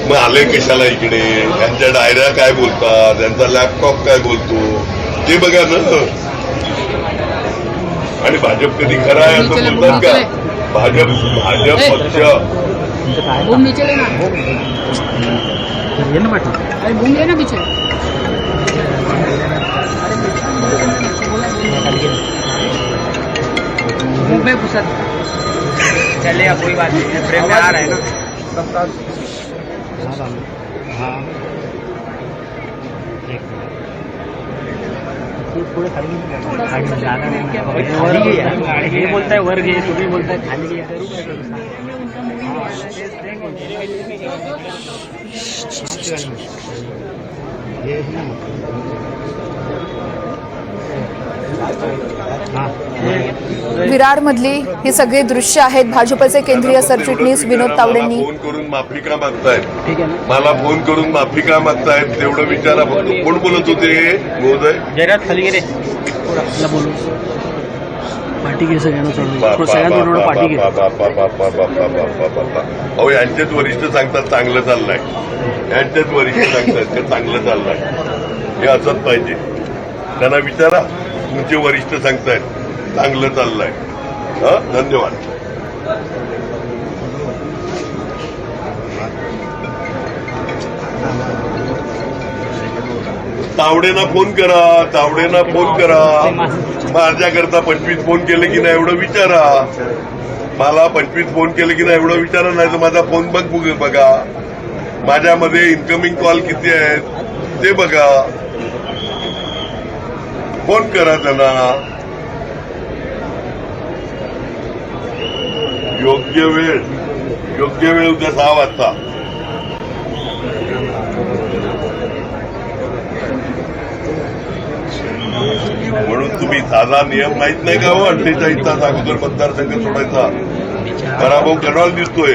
मग आले कशाला इकडे, त्यांच्या डायऱ्या काय बोलतात, त्यांचा लॅपटॉप काय बोलतो ते बघा ना. आणि भाजप कधी खरा आहे असं बोलतात का? भाजप पक्ष चले कोई बात नहीं, प्रेम में आ रहा है ना. थोड़े खाली हे बोलताय वर घे, तुम्ही बोलताय खाली घे. विरारमधली ही सगळी दृश्य आहेत. भाजपचे केंद्रीय सरचिटणीस विनोद तावडेंनी फोन करून माफी का मागतायत, मला फोन करून माफी का मागतायत तेवढं विचारा फक्त. कोण बोलत होते महोदय? जयराज खाली गेले बोलू पार्टी घे सगळ्यांना पार्टी घे. अहो यांचेच वरिष्ठ सांगतात चांगलं चाललंय, यांचेच वरिष्ठ सांगतात ते चांगलं चाललंय. हे असंच पाहिजे. त्यांना विचारा, तुमचे वरिष्ठ सांगतायत चांगलं चाललंय. धन्यवाद. तावडेना फोन करा, तावडेना फोन करा. माझ्याकरता 25 फोन केले की नाही एवढं विचारा. मला 25 फोन केले की नाही एवढं विचारा, नाही तर माझा फोन बघा. माझ्यामध्ये इन्कमिंग कॉल किती आहेत ते बघा. फोन करा त्यांना. योग्य वेळ उद्या 6 वाजता. म्हणून तुम्ही साधा नियम माहित नाही का हो? 48 तास अगोदर मतदारसंघ सोडायचा. पराभव करणार दिसतोय.